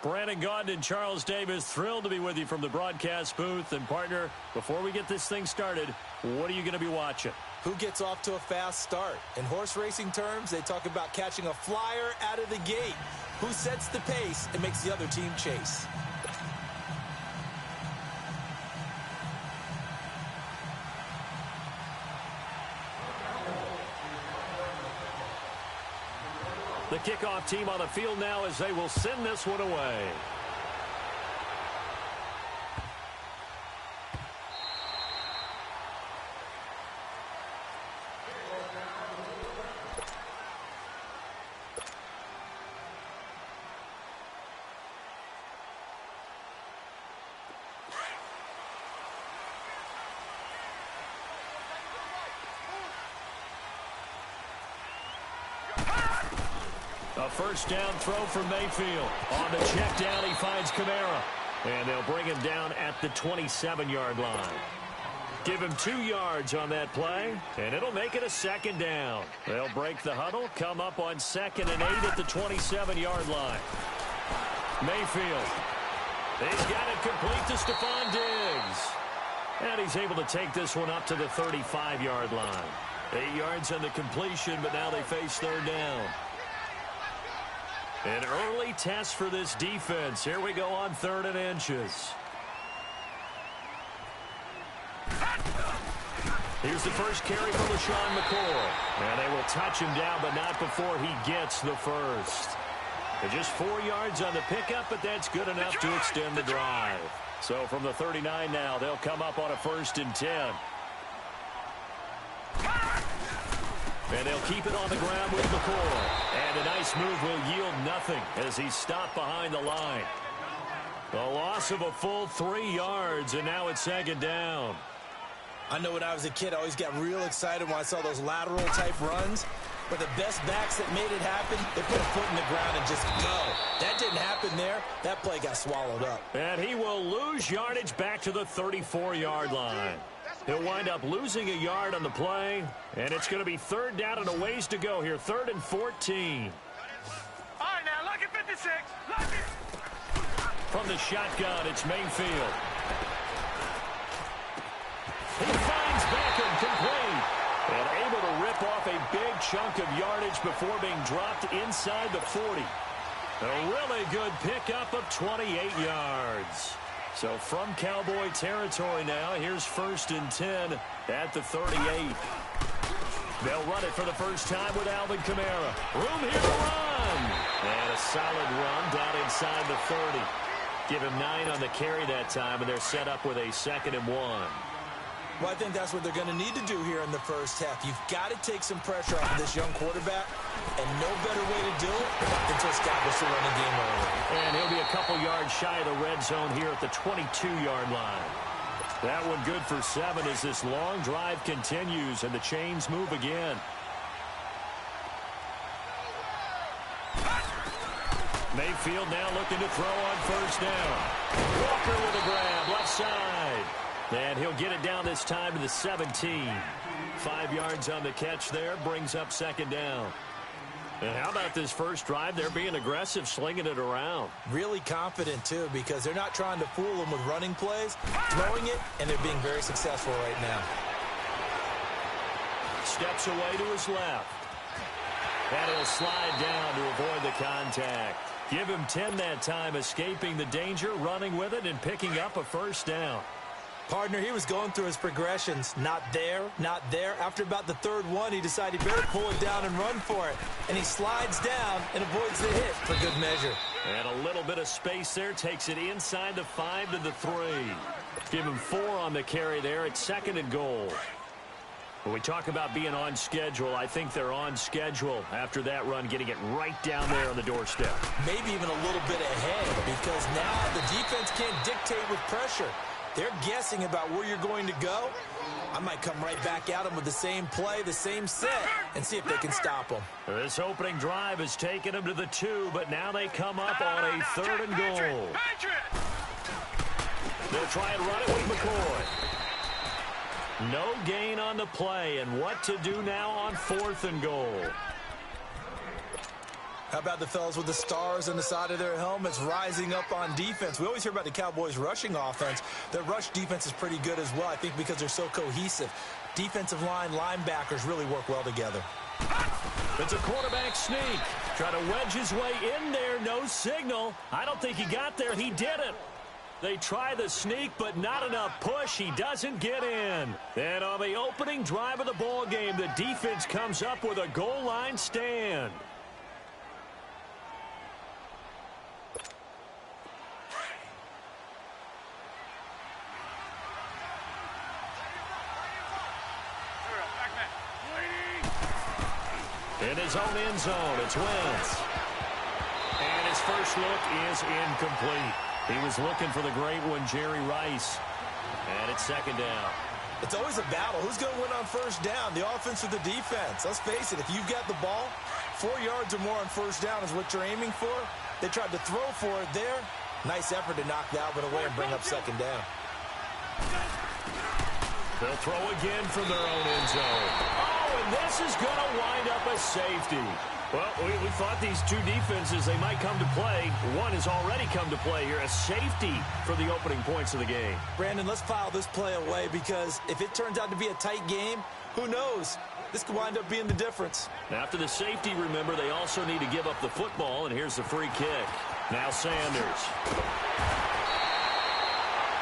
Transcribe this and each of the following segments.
Brandon Gaudin and Charles Davis, thrilled to be with you from the broadcast booth. And, partner, before we get this thing started, what are you going to be watching? Who gets off to a fast start? In horse racing terms, they talk about catching a flyer out of the gate. Who sets the pace and makes the other team chase? The kickoff team on the field now as they will send this one away. A first down throw for Mayfield. On the check down, he finds Kamara. And they'll bring him down at the 27-yard line. Give him 2 yards on that play, and it'll make it a second down. They'll break the huddle, come up on 2nd and 8 at the 27-yard line. Mayfield. He's got it complete to Stephon Diggs. And he's able to take this one up to the 35-yard line. 8 yards on the completion, but now they face 3rd down. An early test for this defense. Here we go on 3rd and inches. Here's the first carry from LaShawn McCoy. And they will touch him down, but not before he gets the first. And just 4 yards on the pickup, but that's good enough to extend the drive. So from the 39 now, they'll come up on a 1st and 10. And they'll keep it on the ground with McCoy. And a nice move will yield nothing as he's stopped behind the line. The loss of a full 3 yards, and now it's 2nd down. I know when I was a kid, I always got real excited when I saw those lateral-type runs. But the best backs that made it happen, they put a foot in the ground and just go. That didn't happen there. That play got swallowed up. And he will lose yardage back to the 34-yard line. He'll wind up losing a yard on the play, and it's going to be 3rd down and a ways to go here, 3rd and 14. All right, now, look at 56. Look it. From the shotgun, it's Mayfield. He finds Beckham complete, and able to rip off a big chunk of yardage before being dropped inside the 40. A really good pickup of 28 yards. So from Cowboy territory now, here's 1st and 10 at the 38. They'll run it for the first time with Alvin Kamara. Room here to run. And a solid run down inside the 30. Give him 9 on the carry that time, and they're set up with a 2nd and 1. Well, I think that's what they're going to need to do here in the first half. You've got to take some pressure off of this young quarterback, and no better way to do it than to establish the running game early. And he'll be a couple yards shy of the red zone here at the 22-yard line. That one good for 7 as this long drive continues, and the chains move again. Mayfield now looking to throw on 1st down. Walker with a grab, left side. And he'll get it down this time to the 17. 5 yards on the catch there, brings up 2nd down. And how about this first drive? They're being aggressive, slinging it around. Really confident, too, because they're not trying to fool them with running plays, throwing it, and they're being very successful right now. Steps away to his left. And he'll slide down to avoid the contact. Give him 10 that time, escaping the danger, running with it, and picking up a 1st down. Partner, he was going through his progressions. Not there, not there. After about the 3rd one, he decided he better pull it down and run for it. And he slides down and avoids the hit for good measure. And a little bit of space there. Takes it inside the 5 to the 3. Give him 4 on the carry there. It's 2nd and goal. When we talk about being on schedule, I think they're on schedule after that run, getting it right down there on the doorstep. Maybe even a little bit ahead, because now the defense can't dictate with pressure. They're guessing about where you're going to go. I might come right back at them with the same play, the same set, and see if they can stop them. This opening drive has taken them to the 2, but now they come up on a 3rd and goal. They'll try and run it with McCoy. No gain on the play, and what to do now on 4th and goal. How about the fellas with the stars on the side of their helmets rising up on defense? We always hear about the Cowboys' rushing offense. Their rush defense is pretty good as well, I think, because they're so cohesive. Defensive line, linebackers really work well together. It's a quarterback sneak. Trying to wedge his way in there. No signal. I don't think he got there. He didn't. They try the sneak, but not enough push. He doesn't get in. And on the opening drive of the ball game, the defense comes up with a goal line stand. In his own end zone, it's Wentz. And his first look is incomplete. He was looking for the great one, Jerry Rice. And it's second down. It's always a battle. Who's going to win on first down, the offense or the defense? Let's face it, if you've got the ball, 4 yards or more on first down is what you're aiming for. They tried to throw for it there. Nice effort to knock that one away and bring up second down. They'll throw again from their own end zone. Oh, and this is going to wind up a safety. Well, we thought these two defenses, they might come to play. One has already come to play here, a safety for the opening points of the game. Brandon, let's file this play away because if it turns out to be a tight game, who knows? This could wind up being the difference. After the safety, remember, they also need to give up the football, and here's the free kick. Now Sanders.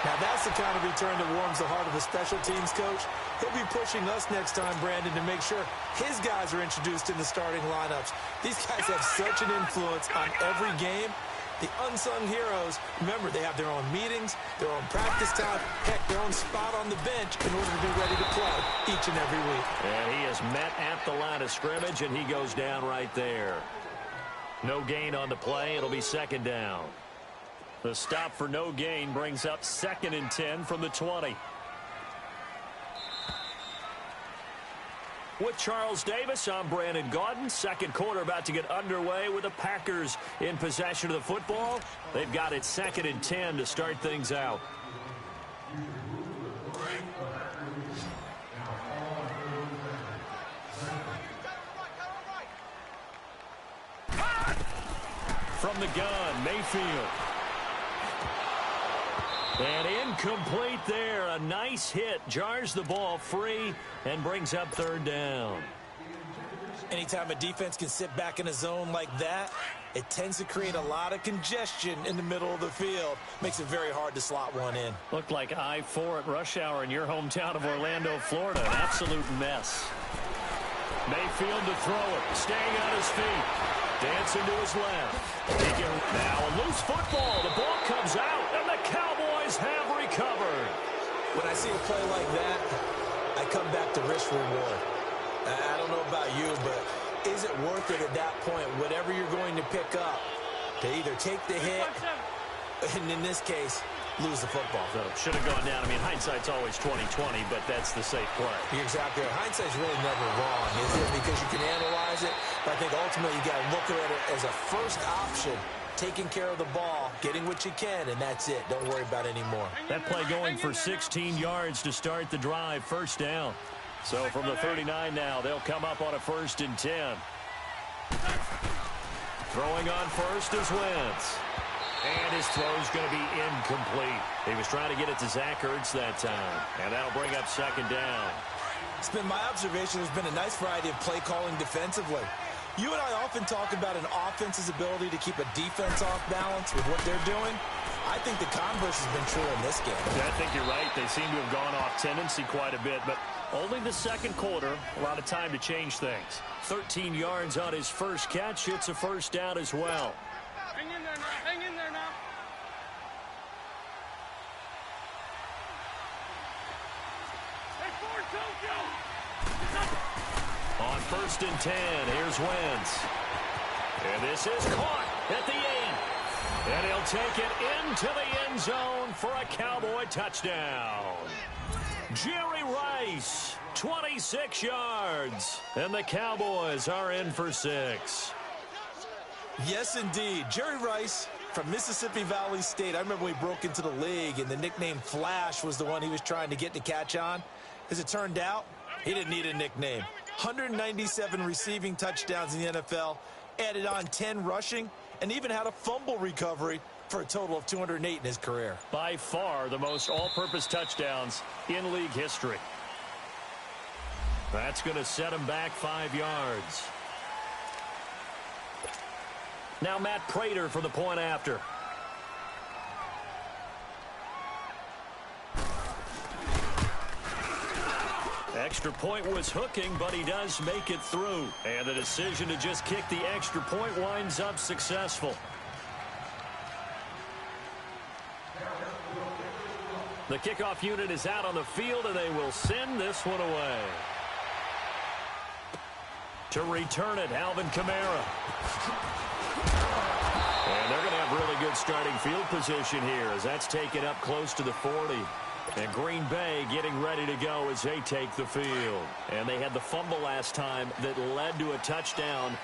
Now that's the kind of return that warms the heart of a special teams coach. He'll be pushing us next time, Brandon, to make sure his guys are introduced in the starting lineups. These guys have such an influence on every game. The unsung heroes, remember, they have their own meetings, their own practice time, heck, their own spot on the bench in order to be ready to play each and every week. And he is met at the line of scrimmage, and he goes down right there. No gain on the play. It'll be second down. The stop for no gain brings up 2nd and 10 from the 20. With Charles Davis, I'm Brandon Gaudin. Second quarter about to get underway with the Packers in possession of the football. They've got it 2nd and 10 to start things out. From the gun, Mayfield. And incomplete there. A nice hit. Jars the ball free and brings up third down. Anytime a defense can sit back in a zone like that, it tends to create a lot of congestion in the middle of the field. Makes it very hard to slot one in. Looked like I-4 at rush hour in your hometown of Orlando, Florida. An absolute mess. Mayfield to throw it. Staying on his feet. Dancing to his left. Now a loose football. The ball comes out, and the Cowboys have recovered. When I see a play like that, I come back to risk reward. I don't know about you, but is it worth it at that point, whatever you're going to pick up, to either take the hit, and in this case, lose the football? So should have gone down. I mean, hindsight's always 20/20, but that's the safe play. You're exactly right. Hindsight's really never wrong, is it? Because you can analyze it, but I think ultimately you got to look at it as a first option, taking care of the ball, getting what you can, and that's it. Don't worry about it anymore. That play going for 16 yards to start the drive, first down. So from the 39 now, they'll come up on a 1st and 10. Throwing on first is Wentz. And his throw's going to be incomplete. He was trying to get it to Zach Ertz that time. And that'll bring up second down. It's been my observation there's been a nice variety of play calling defensively. You and I often talk about an offense's ability to keep a defense off balance with what they're doing. I think the converse has been true in this game. Yeah, I think you're right. They seem to have gone off tendency quite a bit, but only the second quarter, a lot of time to change things. 13 yards on his first catch. It's a first down as well. Hang in there now. Hang in there now. Hey, Ford, don't go. On 1st and 10, here's Wentz. And this is caught at the 8. And he'll take it into the end zone for a Cowboy touchdown. Jerry Rice, 26 yards. And the Cowboys are in for 6. Yes, indeed. Jerry Rice from Mississippi Valley State. I remember when he broke into the league, and the nickname Flash was the one he was trying to get to catch on. As it turned out, he didn't need a nickname. 197 receiving touchdowns in the NFL. added on 10 rushing, and even had a fumble recovery for a total of 208 in his career. By far the most all-purpose touchdowns in league history. That's going to set him back 5 yards. Now Matt Prater for the point after. Extra point was hooking, but he does make it through. And the decision to just kick the extra point winds up successful. The kickoff unit is out on the field, and they will send this one away. To return it, Alvin Kamara. And they're going to have really good starting field position here as that's taken up close to the 40. And Green Bay getting ready to go as they take the field. And they had the fumble last time that led to a touchdown.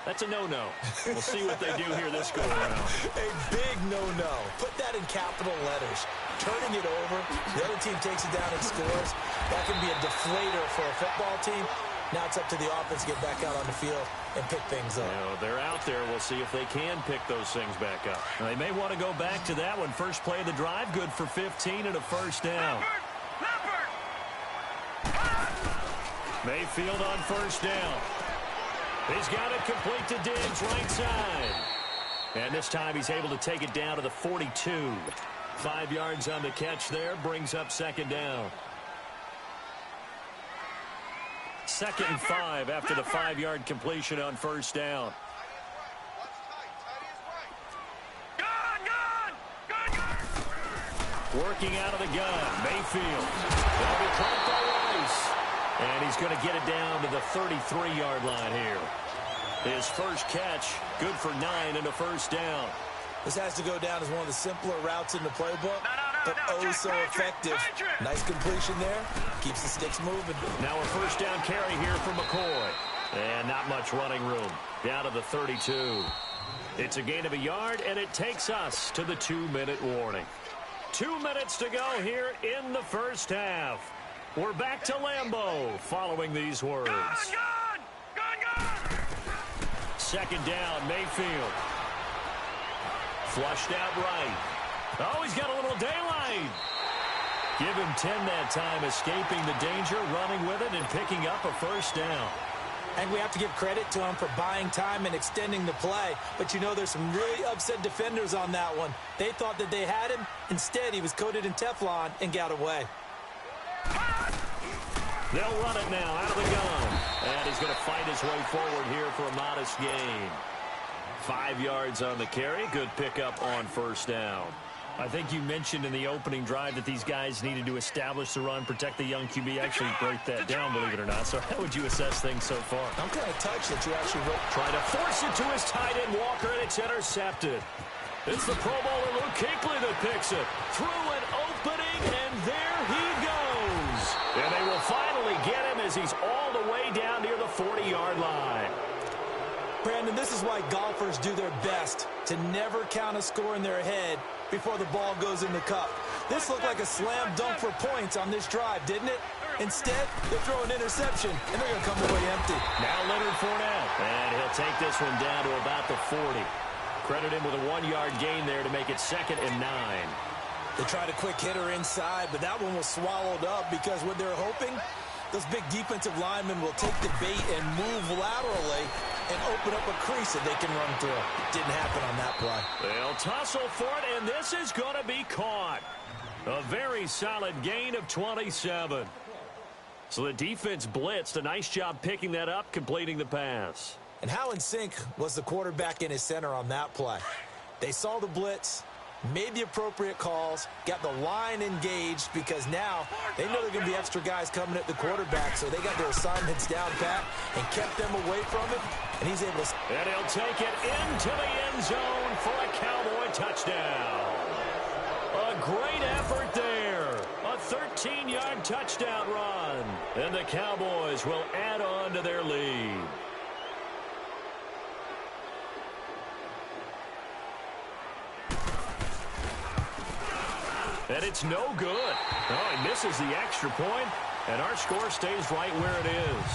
That's a no-no. We'll see what they do here this go-around. A big no-no. Put that in capital letters. Turning it over, the other team takes it down and scores. That can be a deflator for a football team. Now it's up to the offense to get back out on the field and pick things up. You know, they're out there. We'll see if they can pick those things back up. Now, they may want to go back to that one. First play of the drive, good for 15 and a first down. Mayfield on first down. He's got it complete to Diggs, right side. And this time he's able to take it down to the 42. 5 yards on the catch there, brings up second down. 2nd and 5 after the 5-yard completion on first down. Working out of the gun, Mayfield. That'll be caught by Rice. And he's going to get it down to the 33-yard line here. His first catch, good for 9 and a first down. This has to go down as one of the simpler routes in the playbook, but oh so effective. Nice completion there. Keeps the sticks moving. Now a first down carry here for McCoy. And not much running room. Down to the 32. It's a gain of a yard, and it takes us to the 2-minute warning. 2 minutes to go here in the first half. We're back to Lambeau following these words. Second down, Mayfield. Flushed out right. Oh, he's got a little daylight. Give him 10 that time, escaping the danger, running with it, and picking up a first down. And we have to give credit to him for buying time and extending the play. But, you know, there's some really upset defenders on that one. They thought that they had him. Instead, he was coated in Teflon and got away. They'll run it now out of the gun. And he's going to fight his way forward here for a modest gain. 5 yards on the carry. Good pickup on first down. I think you mentioned in the opening drive that these guys needed to establish the run, protect the young QB, actually break that down, believe it or not. So how would you assess things so far? I'm kind of touched that you actually wrote. Try to force it to his tight end, Walker, and it's intercepted. It's the Pro Bowler Luke Kuechly that picks it. Through an opening, and there he goes. And they will finally get him as he's all the way down near the 40-yard line. Brandon, this is why golfers do their best to never count a score in their head before the ball goes in the cup. This looked like a slam dunk for points on this drive, didn't it? Instead, they throw an interception, and they're going to come away empty. Now Leonard Fournette, and he'll take this one down to about the 40. Credit him with a 1-yard gain there to make it 2nd and 9. They tried a quick hitter inside, but that one was swallowed up because what they're hoping, those big defensive linemen will take the bait and move laterally and open up a crease that they can run through. Didn't happen on that play. They'll tussle for it, and this is going to be caught. A very solid gain of 27. So the defense blitzed. A nice job picking that up, completing the pass. And how in sync was the quarterback and his center on that play? They saw the blitz, made the appropriate calls, got the line engaged because now they know there are going to be extra guys coming at the quarterback, so they got their assignments down pat and kept them away from him, and he's able to... And he'll take it into the end zone for a Cowboy touchdown. A great effort there. A 13-yard touchdown run. And the Cowboys will add on to their lead. And it's no good. Oh, he misses the extra point, and our score stays right where it is.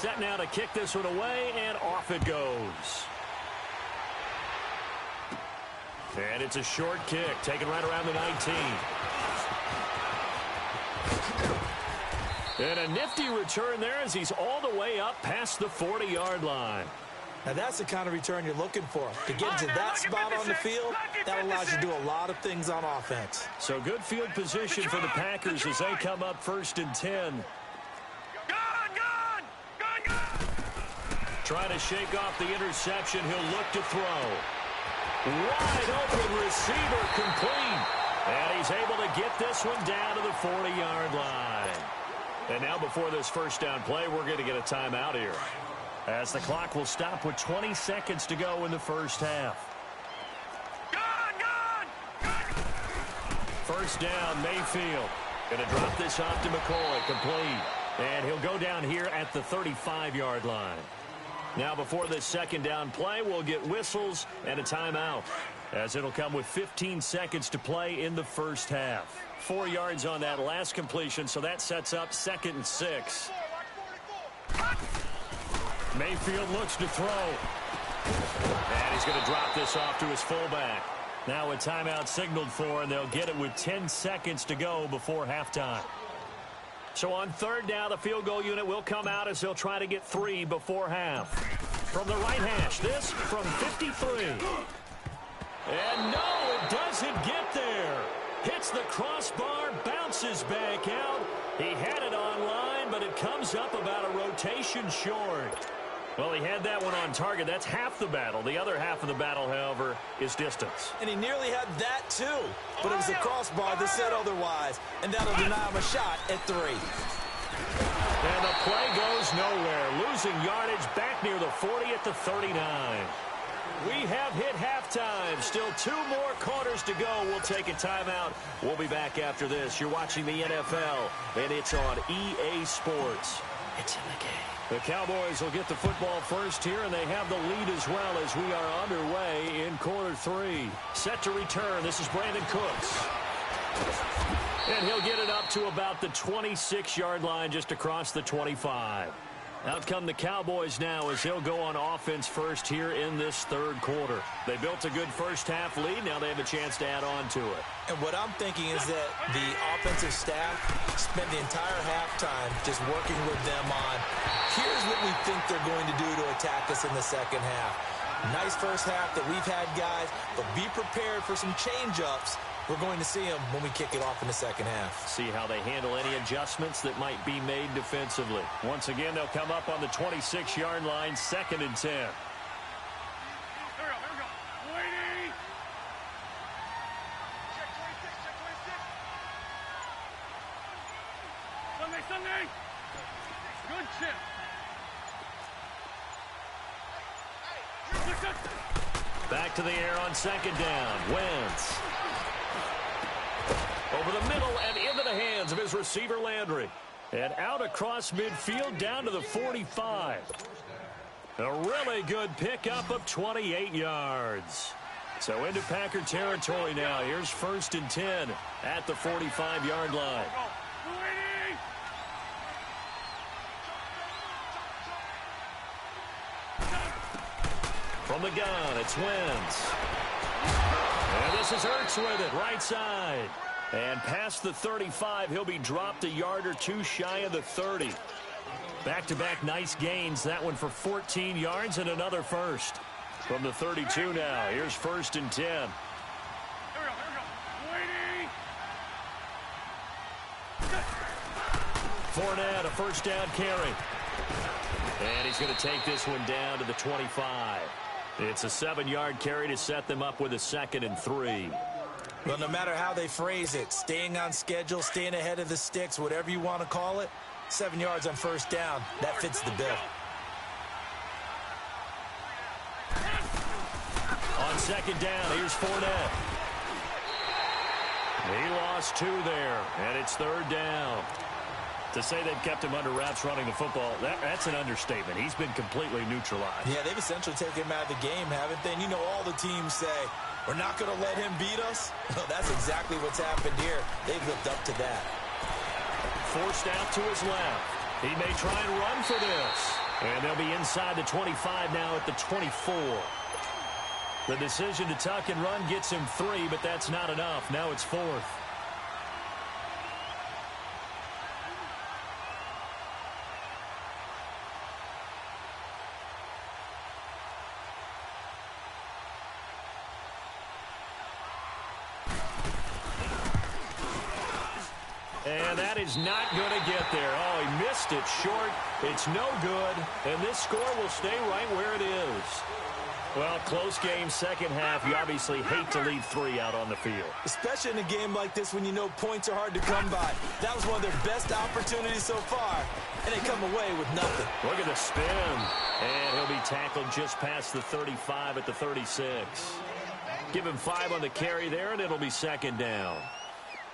set now to kick this one away, and off it goes. And it's a short kick, taken right around the 19. And a nifty return there as he's all the way up past the 40-yard line. Now that's the kind of return you're looking for. To get into that spot on the field, that allows you to do a lot of things on offense. So good field position for the Packers as they come up 1st and 10. Trying to shake off the interception. He'll look to throw. Wide open receiver complete. And he's able to get this one down to the 40-yard line. And now before this first down play, we're going to get a timeout here, as the clock will stop with 20 seconds to go in the first half. First down, Mayfield. Going to drop this off to McCoy, complete. And he'll go down here at the 35-yard line. Now before this second down play, we'll get whistles and a timeout, as it'll come with 15 seconds to play in the first half. 4 yards on that last completion, so that sets up 2nd and 6. Mayfield looks to throw. And he's going to drop this off to his fullback. Now a timeout signaled for, and they'll get it with 10 seconds to go before halftime. So on 3rd down, the field goal unit will come out as they'll try to get 3 before half. From the right hash, this from 53. And no, it doesn't get there. Hits the crossbar, bounces back out. He had it on line, but it comes up about a rotation short. Well, he had that one on target. That's half the battle. The other half of the battle, however, is distance. And he nearly had that, too. But it was the crossbar that said otherwise. And that'll deny him a shot at 3. And the play goes nowhere. Losing yardage back near the 40 at the 39. We have hit halftime. Still 2 more quarters to go. We'll take a timeout. We'll be back after this. You're watching the NFL, and it's on EA Sports. It's in the game. The Cowboys will get the football first here, and they have the lead as well as we are underway in quarter 3. Set to return. This is Brandon Cooks. And he'll get it up to about the 26-yard line, just across the 25. Out come the Cowboys now as they'll go on offense first here in this 3rd quarter. They built a good first half lead. Now they have a chance to add on to it. And what I'm thinking is that the offensive staff spent the entire halftime just working with them on, here's what we think they're going to do to attack us in the second half. Nice first half that we've had, guys, but be prepared for some change-ups. We're going to see them when we kick it off in the second half. See how they handle any adjustments that might be made defensively. Once again, they'll come up on the 26-yard line, 2nd and 10. Here we go. Waiting. Check 26, check 26. Sunday. Good chip. Back to the air on 2nd down. Wentz. Over the middle and into the hands of his receiver, Landry. And out across midfield down to the 45. A really good pickup of 28 yards. So into Packer territory now. Here's 1st and 10 at the 45-yard line. From the gun, it's Wentz. And this is Ertz with it, right side. And past the 35, he'll be dropped a yard or 2 shy of the 30. Back-to-back nice gains. That one for 14 yards and another first. From the 32 now, here's 1st and 10. Here we go. Waiting. Fournette, a first down carry. And he's going to take this one down to the 25. It's a 7-yard carry to set them up with a 2nd and 3. Well, no matter how they phrase it, staying on schedule, staying ahead of the sticks, whatever you want to call it, 7 yards on first down, that fits the bill. On 2nd down, here's Fournette. He lost 2 there, and it's 3rd down. To say they've kept him under wraps running the football, that's an understatement. He's been completely neutralized. Yeah, they've essentially taken him out of the game, haven't they? And you know all the teams say, we're not going to let him beat us. Well, that's exactly what's happened here. They've lived up to that. Forced out to his left. He may try and run for this. And they'll be inside the 25 now at the 24. The decision to tuck and run gets him 3, but that's not enough. Now it's 4th. And that is not going to get there. Oh, he missed it short. It's no good. And this score will stay right where it is. Well, close game, second half. You obviously hate to leave 3 out on the field. Especially in a game like this when you know points are hard to come by. That was one of their best opportunities so far, and they come away with nothing. Look at the spin. And he'll be tackled just past the 35 at the 36. Give him 5 on the carry there, and it'll be second down.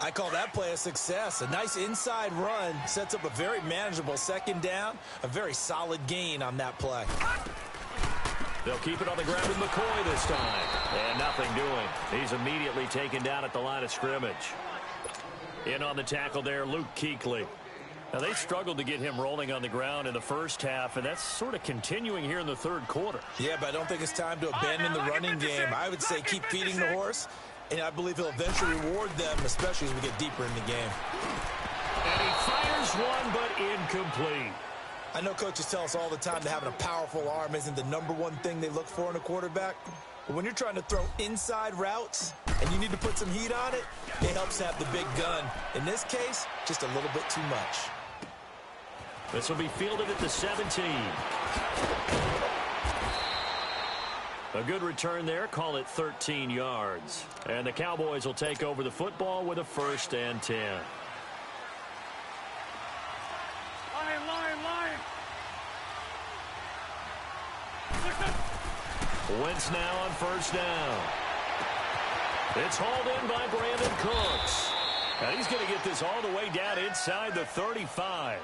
I call that play a success. A nice inside run sets up a very manageable second down. A very solid gain on that play. They'll keep it on the ground with McCoy this time. And nothing doing. He's immediately taken down at the line of scrimmage. In on the tackle there, Luke Kuechly. Now, they struggled to get him rolling on the ground in the first half, and that's sort of continuing here in the third quarter. Yeah, but I don't think it's time to abandon the running game. I would say keep feeding the horse. And I believe he'll eventually reward them, especially as we get deeper in the game. And he fires one, but incomplete. I know coaches tell us all the time that having a powerful arm isn't the #1 thing they look for in a quarterback. But when you're trying to throw inside routes and you need to put some heat on it, it helps to have the big gun. In this case, just a little bit too much. This will be fielded at the 17. A good return there. Call it 13 yards. And the Cowboys will take over the football with a 1st and 10. Lion. Wentz now on 1st down. It's hauled in by Brandon Cooks. And he's going to get this all the way down inside the 35.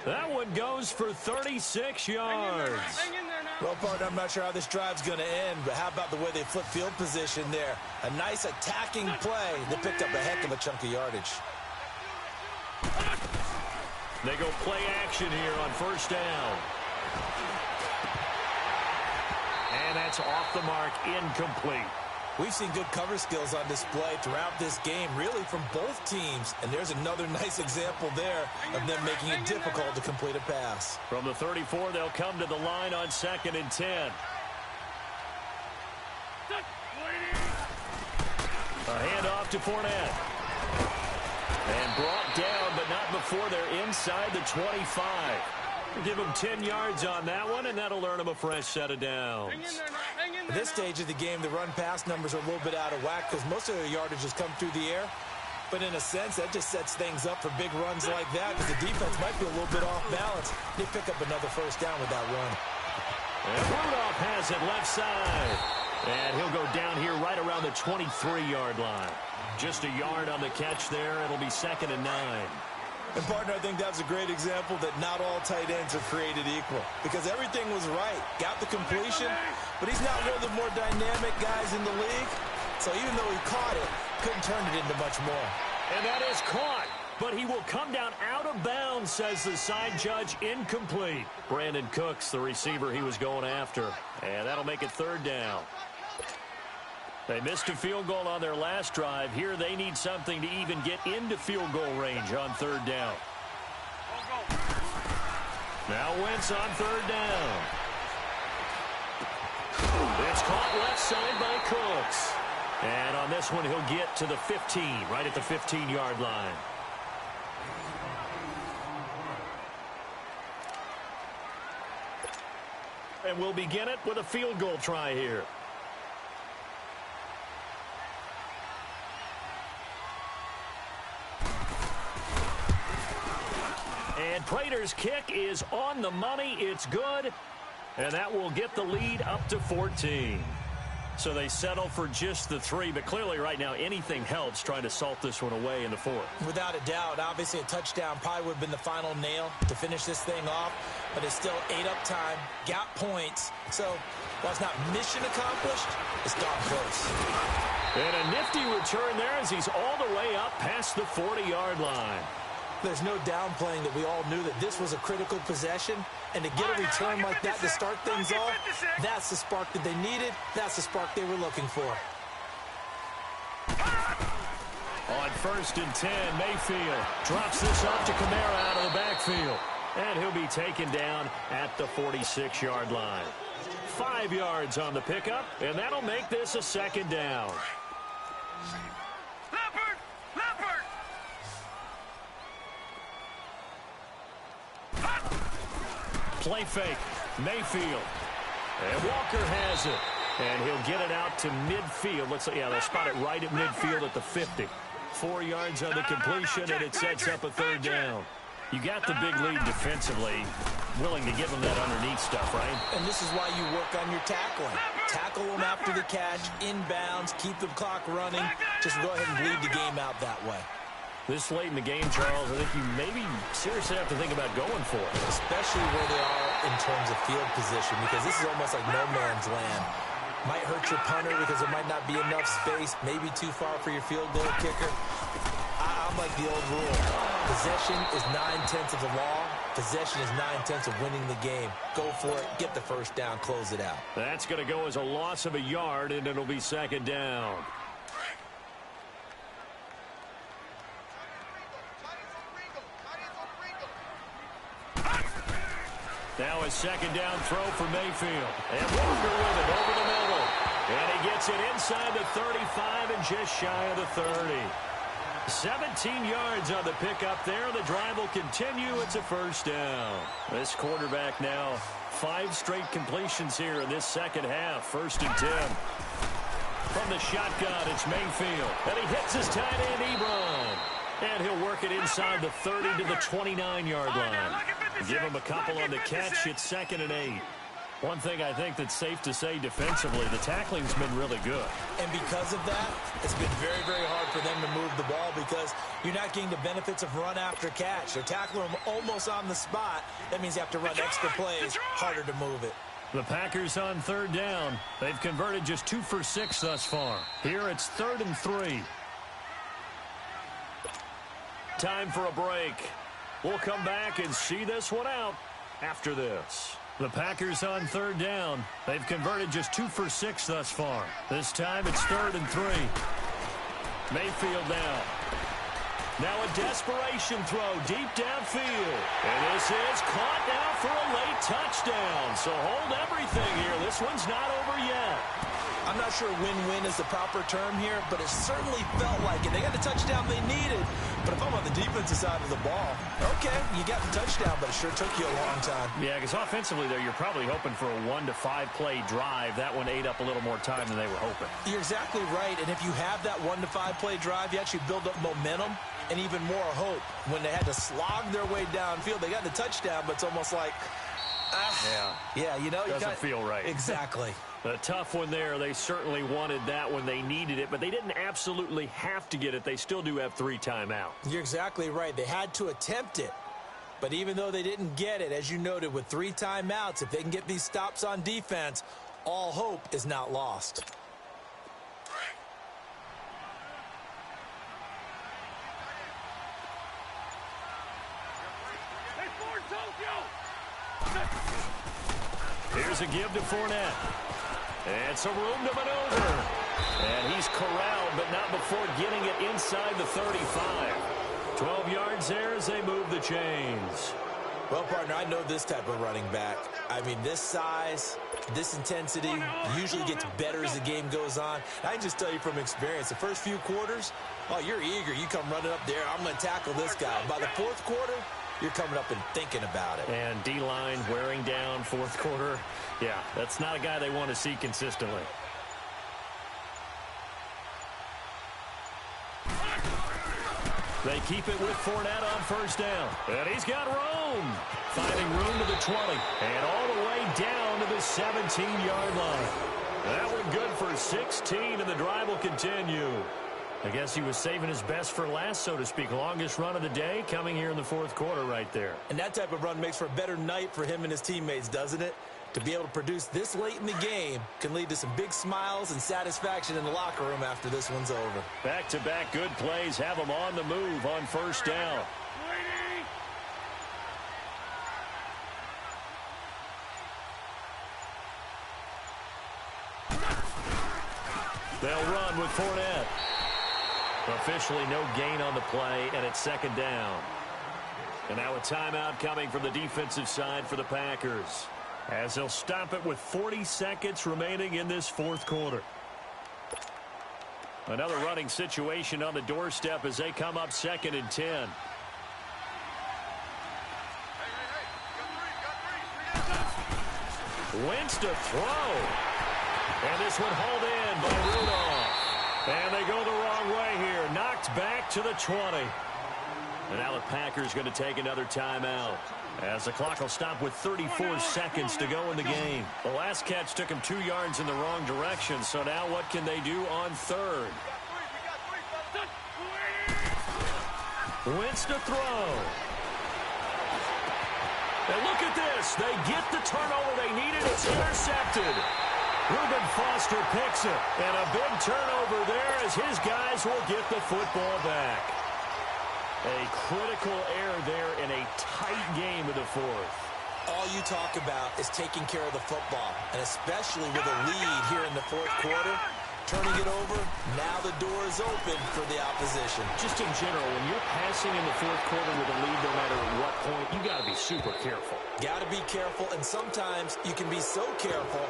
That one goes for 36 yards. Hang in there now. Well, partner, I'm not sure how this drive's going to end, but how about the way they flip field position there? A nice attacking play that picked up a heck of a chunk of yardage. They go play action here on 1st down. And that's off the mark, incomplete. We've seen good cover skills on display throughout this game, really from both teams. And there's another nice example there of them making it difficult to complete a pass. From the 34, they'll come to the line on 2nd and 10. A handoff to Fournette. And brought down, but not before they're inside the 25. Give them 10 yards on that one, and that'll earn them a fresh set of downs. At this stage of the game, the run-pass numbers are a little bit out of whack because most of their yardage has come through the air. But in a sense, that just sets things up for big runs like that because the defense might be a little bit off balance. They pick up another 1st down with that run. And Rudolph has it left side. And he'll go down here right around the 23-yard line. Just a yard on the catch there. It'll be 2nd and 9. And, partner, I think that's a great example that not all tight ends are created equal because everything was right. Got the completion, but he's not one of the more dynamic guys in the league. So even though he caught it, couldn't turn it into much more. And that is caught, but he will come down out of bounds, says the side judge, incomplete. Brandon Cooks, the receiver he was going after. And that'll make it 3rd down. They missed a field goal on their last drive. Here they need something to even get into field goal range on 3rd down. Now Wentz on 3rd down. It's caught left side by Cooks. And on this one, he'll get to the 15, right at the 15-yard line. And we'll begin it with a field goal try here. And Prater's kick is on the money. It's good. And that will get the lead up to 14. So they settle for just the 3. But clearly right now anything helps trying to salt this one away in the 4th. Without a doubt, obviously a touchdown probably would have been the final nail to finish this thing off. But it's still 8 up time, got points. So while it's not mission accomplished, it's darn close. And a nifty return there as he's all the way up past the 40-yard line. There's no downplaying that we all knew that this was a critical possession, and to get a return like that to start things off, that's the spark that they needed. That's the spark they were looking for. On 1st and 10, Mayfield drops this off to Kamara out of the backfield. And he'll be taken down at the 46-yard line. 5 yards on the pickup, and that'll make this a 2nd down. Leopard! Play fake. Mayfield. And Walker has it. And he'll get it out to midfield. They'll spot it right at midfield at the 50. 4 yards on the completion, and it sets up a 3rd down. You got the big lead defensively, willing to give them that underneath stuff, right? And this is why you work on your tackling. Tackle them after the catch, inbounds, keep the clock running. Just go ahead and bleed the game out that way. This late in the game, Charles, I think you maybe seriously have to think about going for it. Especially where they are in terms of field position, because this is almost like no man's land. Might hurt your punter because there might not be enough space, maybe too far for your field goal kicker. I'm like the old rule. Possession is 9/10 of the law. Possession is 9/10 of winning the game. Go for it. Get the 1st down. Close it out. That's going to go as a loss of a yard, and it'll be 2nd down. Now a 2nd down throw for Mayfield. And Walker with it over the middle. And he gets it inside the 35 and just shy of the 30. 17 yards on the pickup there. The drive will continue. It's a 1st down. This quarterback now 5 straight completions here in this 2nd half. 1st and 10. From the shotgun, it's Mayfield. And he hits his tight end, Ebron. And he'll work it inside the 30 to the 29-yard line. Give him a couple on the catch. It's 2nd and 8. One thing I think that's safe to say defensively, the tackling's been really good. And because of that, it's been very, very hard for them to move the ball because you're not getting the benefits of run after catch. They're tackling them almost on the spot. That means you have to run extra plays, harder to move it. The Packers on 3rd down. They've converted just 2 for 6 thus far. Here it's 3rd and 3. Time for a break. We'll come back and see this one out after this. The Packers on 3rd down. They've converted just 2 for 6 thus far. This time it's 3rd and 3. Mayfield now. Now a desperation throw deep downfield. And this is caught now for a late touchdown. So hold everything here. This one's not over yet. I'm not sure win-win is the proper term here, but it certainly felt like it. They got the touchdown they needed. But if I'm on the defensive side of the ball, okay, you got the touchdown, but it sure took you a long time. Yeah, because offensively, though, you're probably hoping for a 1 to 5 play drive. That one ate up a little more time than they were hoping. You're exactly right. And if you have that 1 to 5 play drive, you actually build up momentum and even more hope. When they had to slog their way downfield, they got the touchdown, but it's almost like, yeah, you know, doesn't feel right. Exactly. A tough one there. They certainly wanted that when they needed it, but they didn't absolutely have to get it. They still do have 3 timeouts. You're exactly right. They had to attempt it. But even though they didn't get it, as you noted, with 3 timeouts, if they can get these stops on defense, all hope is not lost. Here's a give to Fournette. It's a room to maneuver. And he's corralled, but not before getting it inside the 35. 12 yards there as they move the chains. Well, partner, I know this type of running back. I mean, this size, this intensity usually gets better as the game goes on. I can just tell you from experience, the first few quarters, oh, you're eager. You come running up there, I'm going to tackle this guy. By the 4th quarter, you're coming up and thinking about it. And D-line wearing down 4th quarter. Yeah, that's not a guy they want to see consistently. They keep it with Fournette on 1st down. And he's got room. Finding room to the 20. And all the way down to the 17-yard line. That one good for 16, and the drive will continue. I guess he was saving his best for last, so to speak. Longest run of the day coming here in the 4th quarter right there. And that type of run makes for a better night for him and his teammates, doesn't it? To be able to produce this late in the game can lead to some big smiles and satisfaction in the locker room after this one's over. Back-to-back good plays have them on the move on 1st down. They'll run with Fournette. Officially no gain on the play, and it's second down. And now a timeout coming from the defensive side for the Packers, as they'll stop it with 40 seconds remaining in this fourth quarter. Another running situation on the doorstep as they come up 2nd and 10. Wentz to throw. And this one hauled in by Rudolph. And they go the wrong way here. Knocked back to the 20. And now the Packers going to take another timeout, as the clock will stop with 34 seconds to go in the game. The last catch took him 2 yards in the wrong direction, so now what can they do on third? Wentz to throw. And look at this. They get the turnover they needed. It's intercepted. Reuben Foster picks it. And a big turnover there as his guys will get the football back. A critical error there in a tight game of the fourth. All you talk about is taking care of the football, and especially with a lead here in the fourth quarter. Turning it over, now the door is open for the opposition. Just in general, when you're passing in the fourth quarter with a lead, no matter what point, you got to be super careful. Got to be careful, and sometimes you can be so careful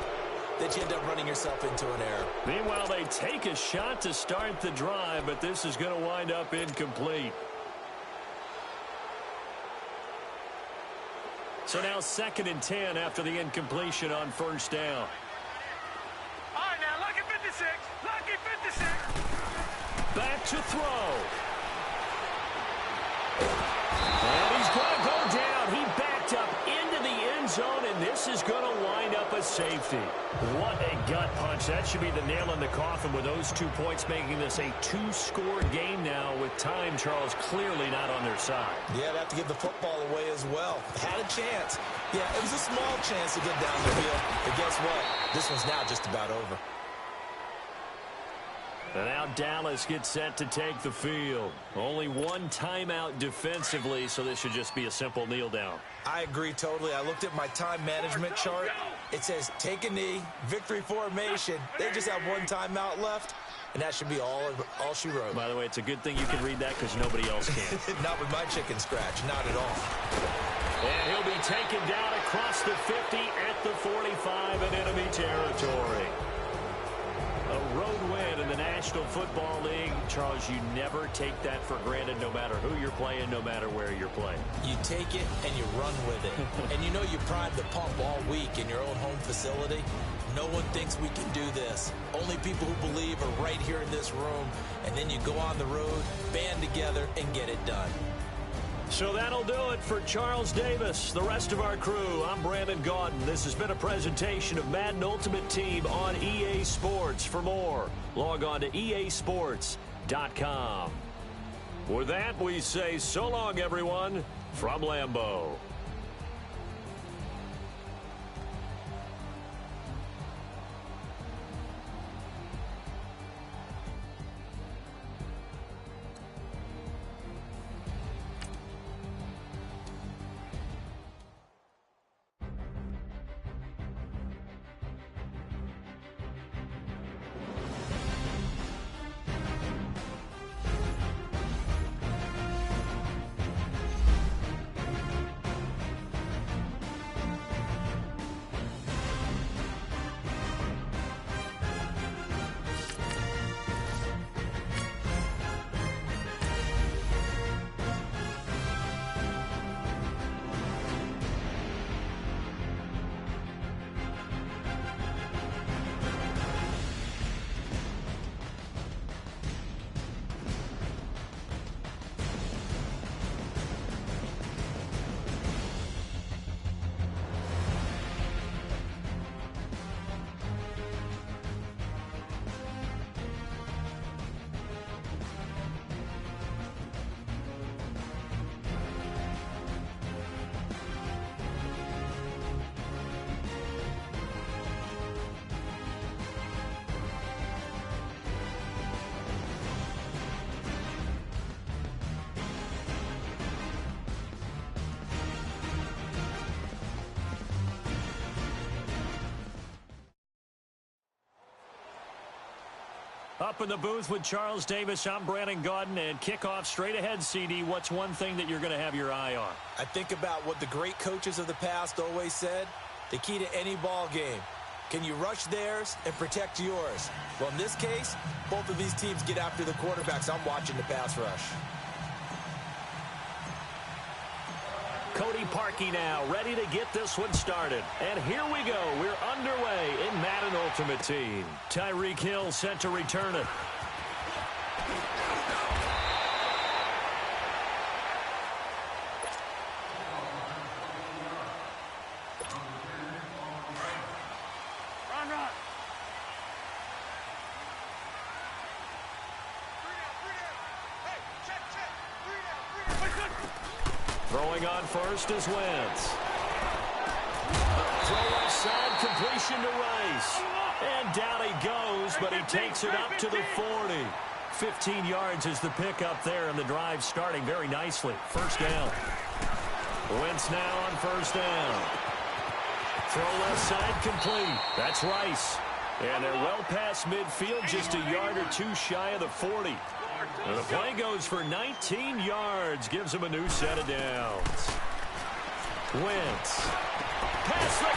that you end up running yourself into an error. Meanwhile, they take a shot to start the drive, but this is going to wind up incomplete. So now 2nd and 10 after the incompletion on first down. All right, now, lucky 56. Lucky 56. Back to throw. And he's going to go down. He backed up into the end zone, and this is going to wind up a safety. What a gut punch. That should be the nail in the coffin with those 2 points, making this a 2-score game now with time, Charles, clearly not on their side. Yeah, they'd have to give the football away as well. Had a chance. Yeah, it was a small chance to get down the field. But guess what? This one's now just about over. And now Dallas gets set to take the field. Only one timeout defensively, so this should just be a simple kneel down. I agree totally. I looked at my time management chart. It says take a knee, victory formation. They just have one timeout left, and that should be all she wrote. By the way, it's a good thing you can read that because nobody else can. Not with my chicken scratch, not at all. And he'll be taken down across the 50 at the 45 in enemy territory. A road win in the National Football League. Charles, you never take that for granted, no matter who you're playing, no matter where you're playing. You take it and you run with it. And you know you primed the pump all week in your own home facility. No one thinks we can do this. Only people who believe are right here in this room. And then you go on the road, band together, and get it done. So that'll do it for Charles Davis, the rest of our crew. I'm Brandon Gaudin. This has been a presentation of Madden Ultimate Team on EA Sports. For more, log on to easports.com. With that, we say so long, everyone, from Lambeau. Up in the booth with Charles Davis, I'm Brandon Gaudin, and kickoff straight ahead, CD. What's one thing that you're going to have your eye on? I think about what the great coaches of the past always said. The key to any ball game. Can you rush theirs and protect yours? Well, in this case, both of these teams get after the quarterbacks. I'm watching the pass rush. Cody Parkey now, ready to get this one started. And here we go. We're underway in Madden Ultimate Team. Tyreek Hill set to return it. Run. Hey, check. Three down. Throwing on first is Wentz. Throw left side, completion to Rice. And down he goes, but he takes it up to the 40. 15 yards is the pickup there, and the drive starting very nicely. First down. Wentz now on first down. Throw left side, complete. That's Rice. And they're well past midfield, just a yard or two shy of the 40. And the play goes for 19 yards, gives him a new set of downs. Wentz. Past the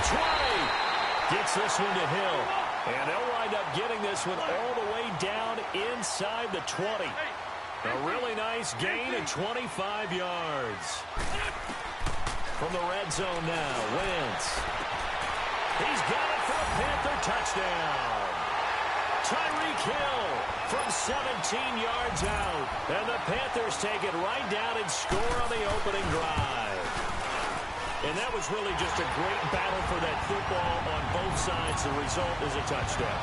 20. Gets this one to Hill. And they'll wind up getting this one all the way down inside the 20. A really nice gain of 25 yards. From the red zone now, Wentz. He's got it for a Panther touchdown. Tyreek Hill from 17 yards out. And the Panthers take it right down and score on the opening drive. And that was really just a great battle for that football on both sides. The result is a touchdown.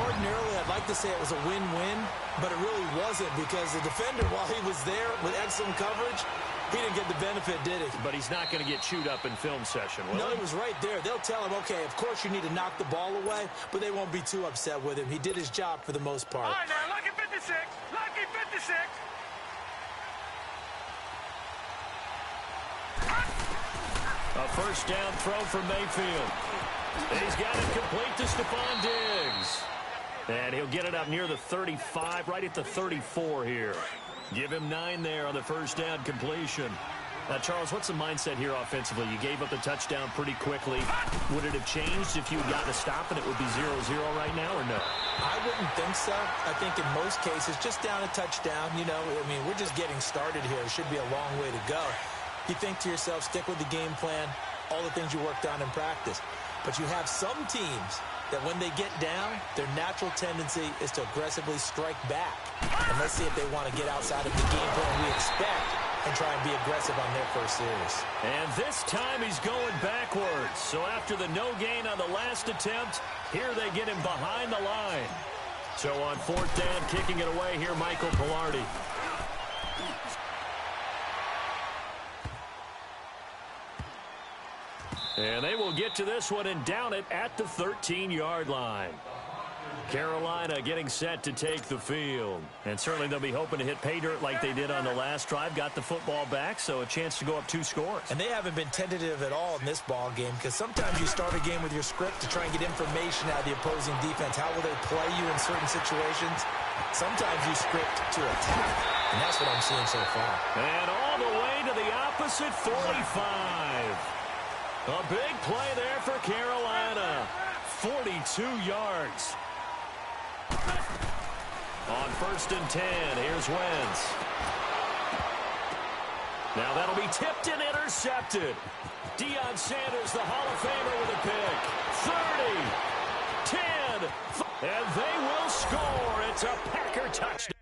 Ordinarily, I'd like to say it was a win-win, but it really wasn't because the defender, while he was there with excellent coverage, he didn't get the benefit, did he? But he's not going to get chewed up in film session, will No, he? he was right there. They'll tell him, okay, of course you need to knock the ball away, but they won't be too upset with him. He did his job for the most part. All right, now, lucky 56. Lucky 56. A first down throw for Mayfield. He's got it complete to Stephon Diggs. And he'll get it up near the 35, right at the 34 here. Give him 9 there on the first down completion. Now, Charles, what's the mindset here offensively? You gave up the touchdown pretty quickly. Would it have changed if you had gotten a stop and it would be 0-0 right now, or no? I wouldn't think so. I think in most cases, just down a touchdown, you know, I mean, we're just getting started here. It should be a long way to go. You think to yourself, stick with the game plan, all the things you worked on in practice. But you have some teams that when they get down, their natural tendency is to aggressively strike back. And let's see if they want to get outside of the game plan we expect and try and be aggressive on their first series. And this time he's going backwards. So after the no gain on the last attempt, here they get him behind the line. So on fourth down, kicking it away here, Michael Pilardi. And they will get to this one and down it at the 13-yard line. Carolina getting set to take the field. And certainly they'll be hoping to hit pay dirt like they did on the last drive. Got the football back, so a chance to go up 2 scores. And they haven't been tentative at all in this ball game because sometimes you start a game with your script to try and get information out of the opposing defense. How will they play you in certain situations? Sometimes you script to attack, and that's what I'm seeing so far. And all the way to the opposite 45. A big play there for Carolina. 42 yards. On first and 10, here's Wentz. Now that'll be tipped and intercepted. Deion Sanders, the Hall of Famer, with a pick. 30, 10, and they will score. It's a Packer touchdown.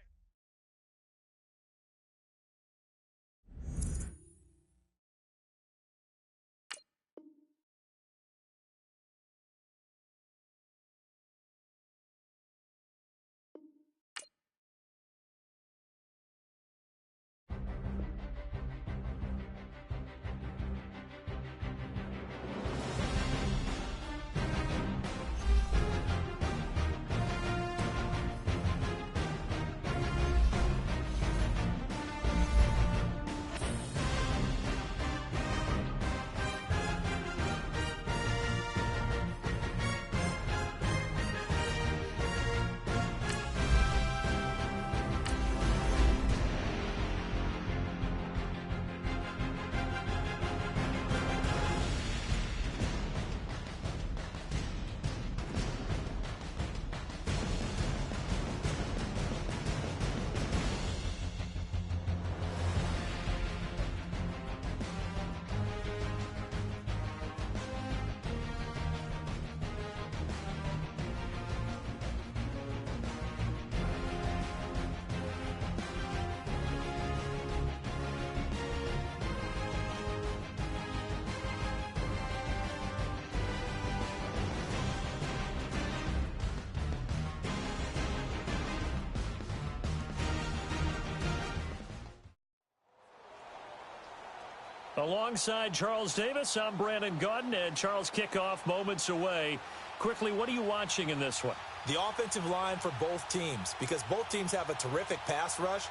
Alongside Charles Davis, I'm Brandon Gaudin, and Charles, kickoff moments away. Quickly, what are you watching in this one? The offensive line for both teams, because both teams have a terrific pass rush.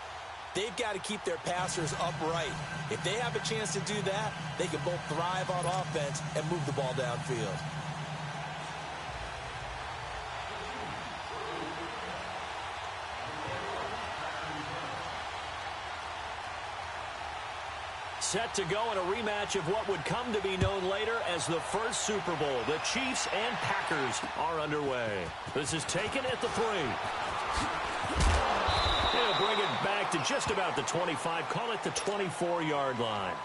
They've got to keep their passers upright. If they have a chance to do that, they can both thrive on offense and move the ball downfield. Set to go in a rematch of what would come to be known later as the first Super Bowl. The Chiefs and Packers are underway. This is taken at the 3. They'll bring it back to just about the 25. Call it the 24-yard line.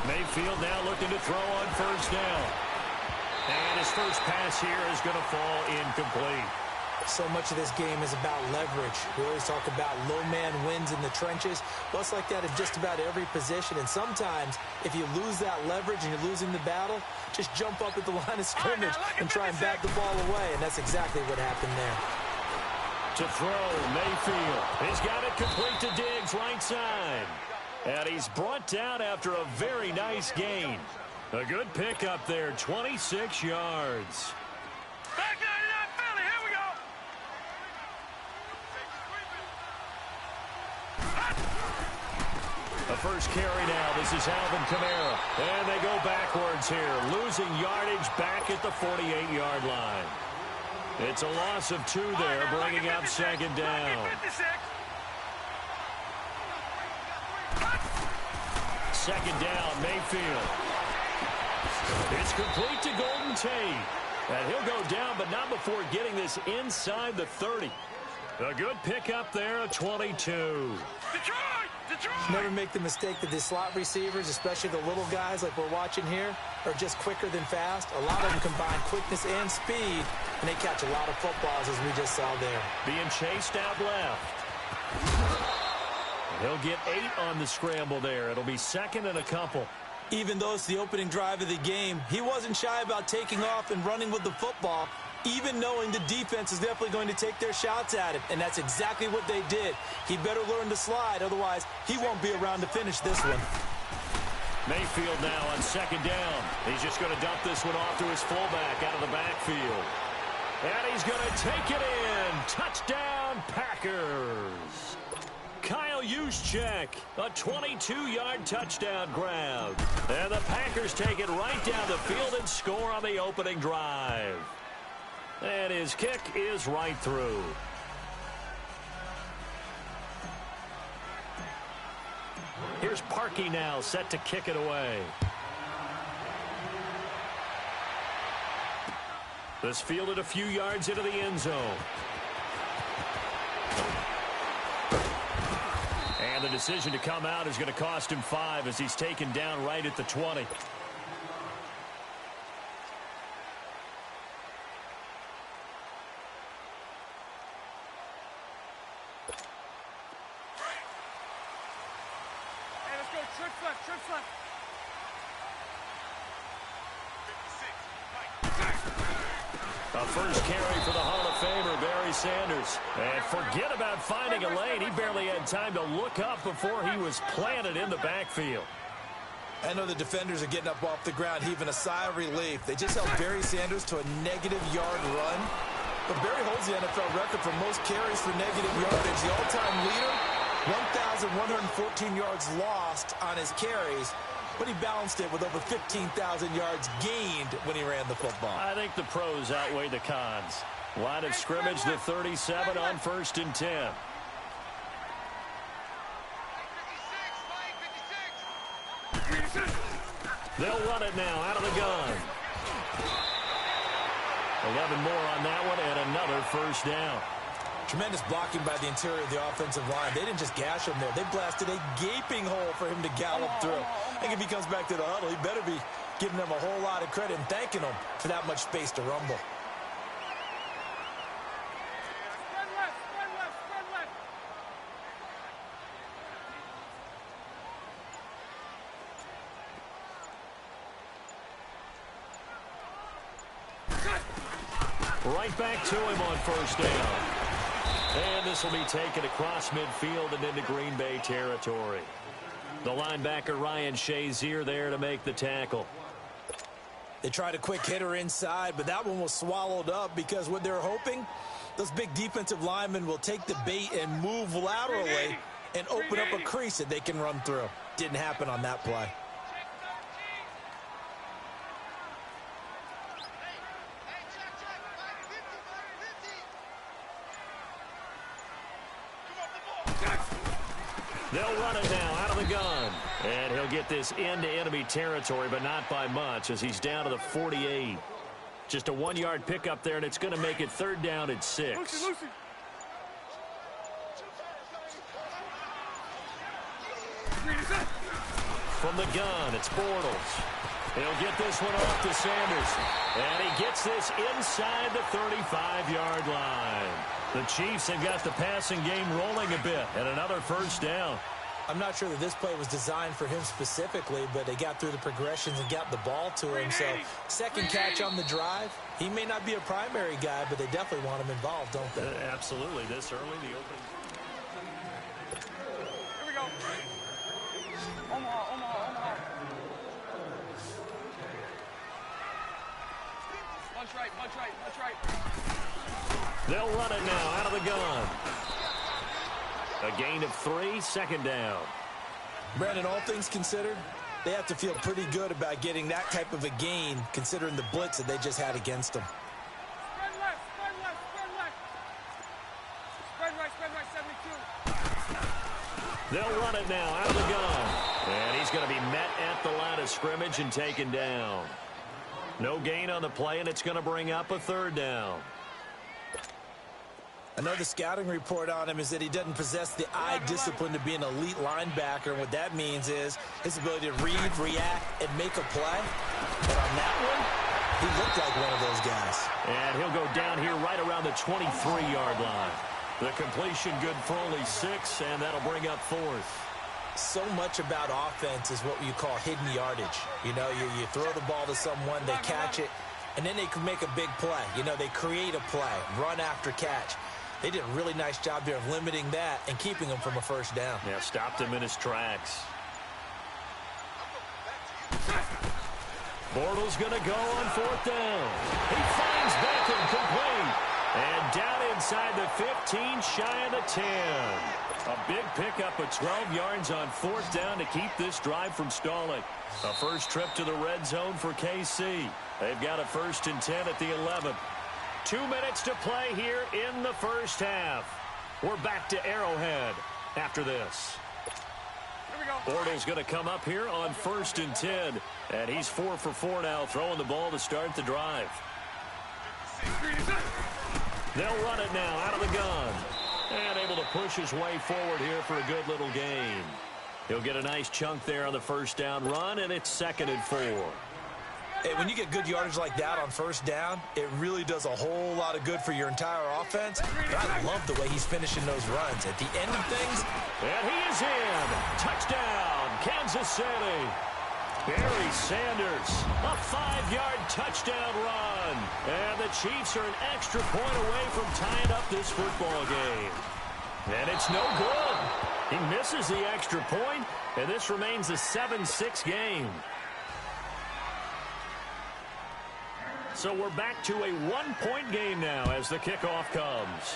Mayfield now looking to throw on first down. And his first pass here is going to fall incomplete. So much of this game is about leverage. We always talk about low man wins in the trenches. Well, it's like that in just about every position. And sometimes, if you lose that leverage and you're losing the battle, just jump up at the line of scrimmage and try and bat the ball away. And that's exactly what happened there. To throw, Mayfield. He's got it complete to Diggs, right side. And he's brought down after a very nice gain. A good pickup there, 26 yards. Back 99 Philly, here we go. The first carry now. This is Alvin Kamara. And they go backwards here, losing yardage back at the 48-yard line. It's a loss of 2 there, bringing up second down. Second down, Mayfield. It's complete to Golden Tate. And he'll go down, but not before getting this inside the 30. A good pickup there, a 22. Detroit! Never make the mistake that the slot receivers, especially the little guys like we're watching here, are just quicker than fast. A lot of them combine quickness and speed, and they catch a lot of footballs, as we just saw there. Being chased out left. He'll get 8 on the scramble there. It'll be second and a couple. Even though it's the opening drive of the game, he wasn't shy about taking off and running with the football, even knowing the defense is definitely going to take their shots at it. And that's exactly what they did. He better learn to slide, otherwise he won't be around to finish this one. Mayfield now on second down. He's just going to dump this one off to his fullback out of the backfield. And he's going to take it in. Touchdown, Packers. Kyle Juszczyk, a 22-yard touchdown grab. And the Packers take it right down the field and score on the opening drive. And his kick is right through. Here's Parkey now, set to kick it away. This fielded a few yards into the end zone. And the decision to come out is going to cost him 5 as he's taken down right at the 20. A first carry for the Hall of Famer, Barry Sanders. And forget about finding a lane. He barely had time to look up before he was planted in the backfield. I know the defenders are getting up off the ground, heaving a sigh of relief. They just held Barry Sanders to a -yard run. But Barry holds the NFL record for most carries for negative yardage. The all-time leader, 1,114 yards lost on his carries. But he balanced it with over 15,000 yards gained when he ran the football. I think the pros outweigh the cons. Line of scrimmage, the 37 on 1st and 10. They'll run it now out of the gun. 11 more on that one and another first down. Tremendous blocking by the interior of the offensive line. They didn't just gash him there. They blasted a gaping hole for him to gallop through. I think if he comes back to the huddle, he better be giving them a whole lot of credit and thanking them for that much space to rumble. Right back to him on first down. And this will be taken across midfield and into Green Bay territory. The linebacker Ryan Shazier there to make the tackle. They tried a quick hitter inside, but that one was swallowed up because what they're hoping, those big defensive linemen will take the bait and move laterally and open up a crease that they can run through. Didn't happen on that play. They'll run it now out of the gun. And he'll get this into enemy territory, but not by much as he's down to the 48. Just a 1-yard pickup there, and it's going to make it 3rd down and 6. From the gun, it's Bortles. He'll get this one off to Sanders. And he gets this inside the 35-yard line. The Chiefs have got the passing game rolling a bit, and another 1st down. I'm not sure that this play was designed for him specifically, but they got through the progressions and got the ball to him. So, second catch on the drive. He may not be a primary guy, but they definitely want him involved, don't they? Absolutely. This early, the opening. Here we go. Omaha. Punch right. They'll run it now out of the gun. A gain of 3, 2nd down. Brandon, all things considered, they have to feel pretty good about getting that type of a gain considering the blitz that they just had against them. Spread right, 72. They'll run it now out of the gun. And he's going to be met at the line of scrimmage and taken down. No gain on the play, and it's going to bring up a 3rd down. I know the scouting report on him is that he doesn't possess the eye discipline to be an elite linebacker. And what that means is his ability to read, react, and make a play. But on that one, he looked like one of those guys. And he'll go down here right around the 23-yard line. The completion good for only 6, and that'll bring up 4th. So much about offense is what you call hidden yardage. You know, you throw the ball to someone, they catch it, and then they can make a big play. You know, they create a play, run after catch. They did a really nice job there of limiting that and keeping him from a 1st down. Yeah, stopped him in his tracks. Bortles going to go on 4th down. He finds Beckham complete. And down inside the 15, shy of the 10. A big pickup of 12 yards on 4th down to keep this drive from stalling. A first trip to the red zone for KC. They've got a 1st and 10 at the 11. 2 minutes to play here in the 1st half. We're back to Arrowhead after this. Here we go. Bortles going to come up here on 1st and 10. And he's 4 for 4 now, throwing the ball to start the drive. They'll run it now out of the gun. And able to push his way forward here for a good little gain. He'll get a nice chunk there on the 1st down run, and it's 2nd and 4. Hey, when you get good yardage like that on 1st down, it really does a whole lot of good for your entire offense. But I love the way he's finishing those runs. At the end of things, and he is in. Touchdown, Kansas City. Barry Sanders, a 5-yard touchdown run. And the Chiefs are an extra point away from tying up this football game. And it's no good. He misses the extra point, and this remains a 7-6 game. So we're back to a 1-point game now as the kickoff comes.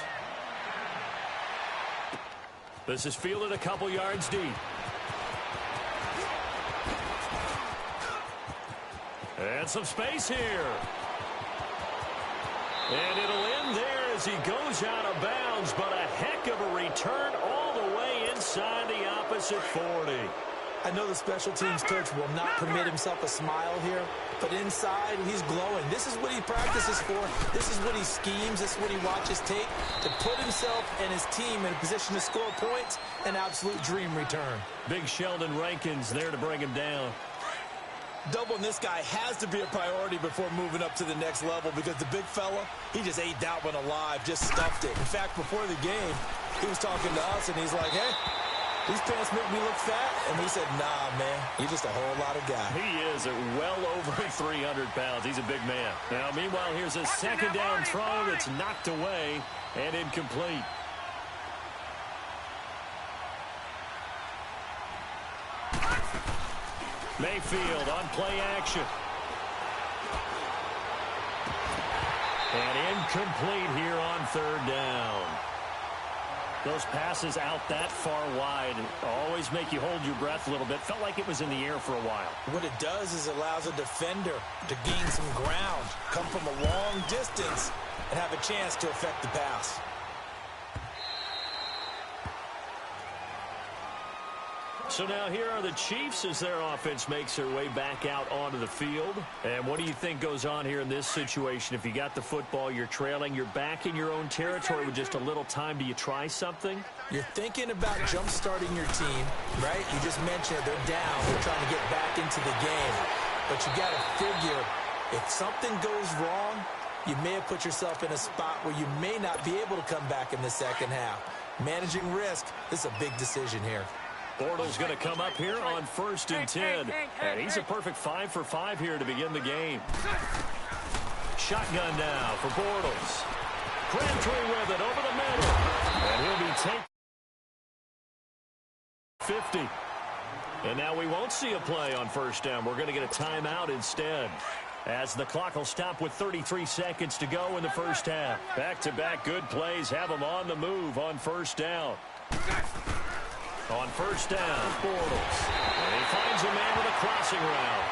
This is fielded a couple yards deep. And some space here. And it'll end there as he goes out of bounds, but a heck of a return all the way inside the opposite 40. I know the special teams coach will not permit himself a smile here, but inside, he's glowing. This is what he practices for. This is what he schemes. This is what he watches tape to put himself and his team in a position to score points. An absolute dream return. Big Sheldon Rankins there to bring him down. Doubling this guy has to be a priority before moving up to the next level because the big fella, he just ate that one alive, just stuffed it. In fact, before the game, he was talking to us, and he's like, hey, These pants make me look fat. And he said, nah, man, you're just a whole lot of guy. He is at well over 300 pounds. He's a big man. Now, meanwhile, here's a second down throw that's knocked away and incomplete. Mayfield on play action. And incomplete here on third down. Those passes out that far wide always make you hold your breath a little bit. Felt like it was in the air for a while. What it does is allows a defender to gain some ground, come from a long distance, and have a chance to affect the pass. So now here are the Chiefs as their offense makes their way back out onto the field. And what do you think goes on here in this situation? If you got the football, you're trailing, you're back in your own territory with just a little time. Do you try something? You're thinking about jump-starting your team, right? You just mentioned they're down. They're trying to get back into the game. But you got to figure if something goes wrong, you may have put yourself in a spot where you may not be able to come back in the second half. Managing risk, this is a big decision here. Bortles going to come up here on 1st and 10. And he's a perfect 5 for 5 here to begin the game. Shotgun now for Bortles. Crabtree with it over the middle. And he'll be taken 50. And now we won't see a play on 1st down. We're going to get a timeout instead, as the clock will stop with 33 seconds to go in the first half. Back-to-back good plays have them on the move on 1st down. On 1st down, Bortles. And he finds a man with a crossing route.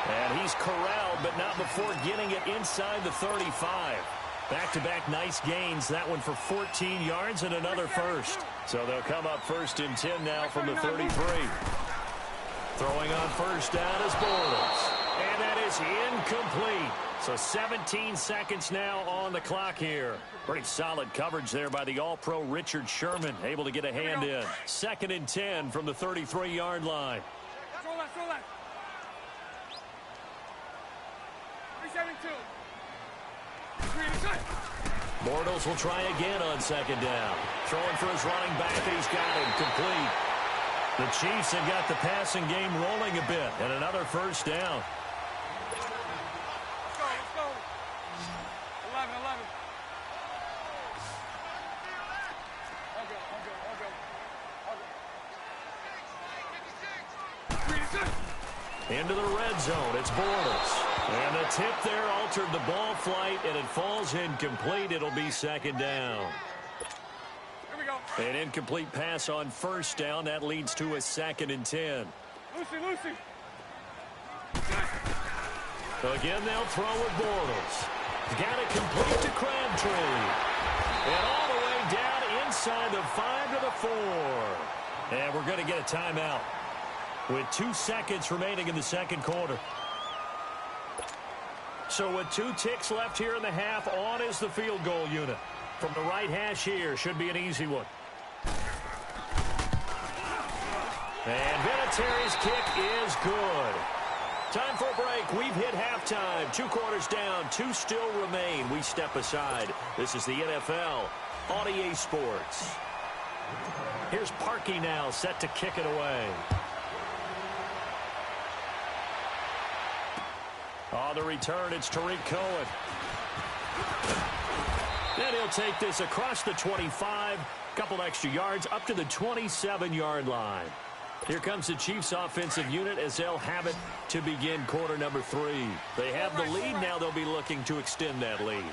And he's corralled, but not before getting it inside the 35. Back-to-back nice gains. That one for 14 yards and another first. So they'll come up 1st and 10 now from the 33. Throwing on 1st down is Bortles. And that is incomplete. So 17 seconds now on the clock here. Pretty solid coverage there by the All-Pro Richard Sherman. Able to get a hand in. 2nd and 10 from the 33-yard line. Bortles will try again on 2nd down. Throwing for his running back, and he's got him complete. The Chiefs have got the passing game rolling a bit. And another 1st down. Into the red zone, it's Bortles. And the tip there altered the ball flight, and it falls incomplete. It'll be 2nd down. Here we go. An incomplete pass on 1st down. That leads to a 2nd and 10. Lucy. So again, they'll throw with Bortles. Got it complete to Crabtree. And all the way down inside the 5 to the 4. And we're going to get a timeout with 2 seconds remaining in the second quarter. So with 2 ticks left here in the half, on is the field goal unit. From the right hash here, should be an easy one. And Vinatieri's kick is good. Time for a break. We've hit halftime. 2 quarters down, 2 still remain. We step aside. This is the NFL on EA Sports. Here's Parkey now, set to kick it away. On the return, it's Tariq Cohen. Then he'll take this across the 25, couple extra yards, up to the 27-yard line. Here comes the Chiefs offensive unit as they'll have it to begin quarter number 3. They have the lead. Now they'll be looking to extend that lead.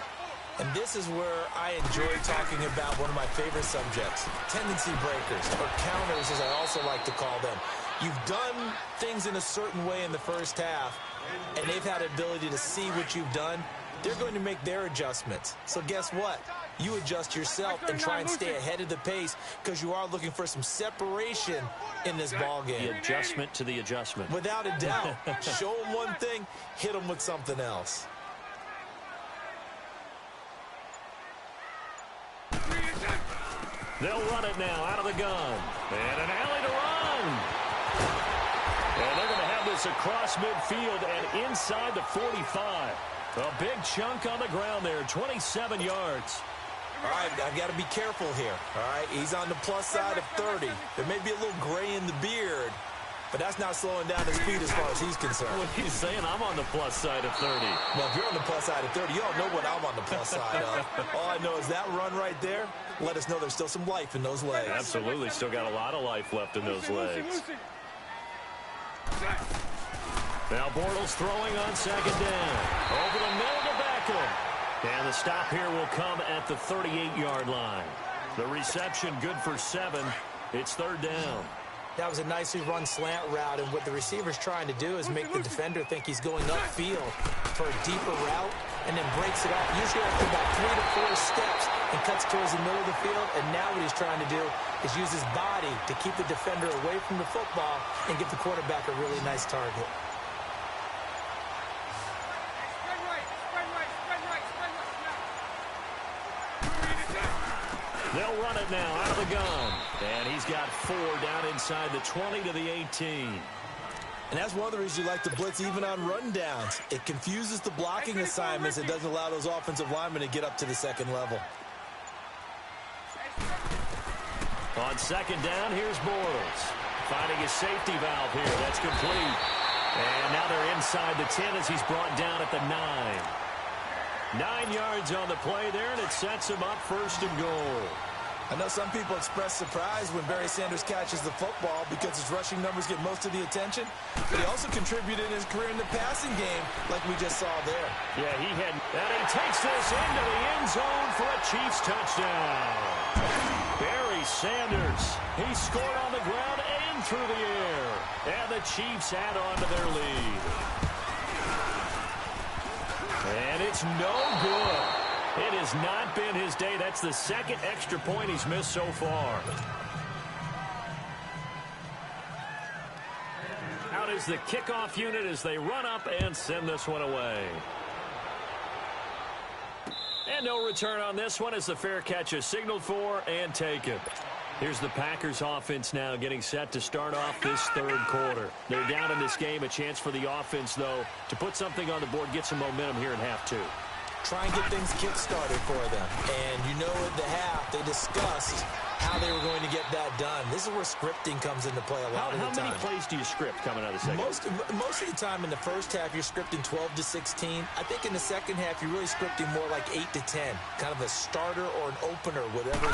And this is where I enjoy talking about one of my favorite subjects, tendency breakers, or counters as I also like to call them. You've done things in a certain way in the first half, and they've had the ability to see what you've done. They're going to make their adjustments. So guess what? You adjust yourself and try and stay ahead of the pace because you are looking for some separation in this ball game. The adjustment to the adjustment. Without a doubt. Show them one thing, hit them with something else. They'll run it now out of the gun. And an alley to run. And they're going to have this across midfield and inside the 45. A big chunk on the ground there, 27 yards. All right, I've got to be careful here. All right, he's on the plus side of 30. There may be a little gray in the beard, but that's not slowing down his speed as far as he's concerned. What he's saying, I'm on the plus side of 30. Well, if you're on the plus side of 30, you all know what I'm on the plus side of. All I know is that run right there let us know there's still some life in those legs. Absolutely, still got a lot of life left in those legs. Now Bortles throwing on second down. Over the middle to Beckham. And the stop here will come at the 38-yard line. The reception good for 7. It's third down. That was a nicely run slant route, and what the receiver's trying to do is make the defender think he's going upfield for a deeper route and then breaks it off, usually after about 3 to 4 steps, and cuts towards the middle of the field. And now what he's trying to do is use his body to keep the defender away from the football and give the quarterback a really nice target. They'll run it now out of the gun. And he's got 4 down inside the 20 to the 18. And that's one of the reasons you like to blitz even on rundowns. It confuses the blocking assignments. It doesn't allow those offensive linemen to get up to the second level. On second down, here's Bortles. Finding his safety valve here. That's complete. And now they're inside the 10 as he's brought down at the 9. 9 yards on the play there, and it sets him up first and goal. I know some people express surprise when Barry Sanders catches the football because his rushing numbers get most of the attention, but he also contributed in his career in the passing game like we just saw there. Yeah, he had, and he takes this into the end zone for a Chiefs touchdown. Barry Sanders, he scored on the ground and through the air, and the Chiefs add on to their lead. And it's no good. It has not been his day. That's the second extra point he's missed so far. Out is the kickoff unit as they run up and send this one away. And no return on this one as the fair catch is signaled for and taken. Here's the Packers offense now getting set to start off this third quarter. They're down in this game. A chance for the offense, though, to put something on the board, get some momentum here in half 2. Try and get things kick-started for them. And you know at the half, they discussed how they were going to get that done. This is where scripting comes into play a lot of the time. How many plays do you script coming out of the second? Most of the time in the first half, you're scripting 12 to 16. I think in the second half, you're really scripting more like 8 to 10. Kind of a starter or an opener, whatever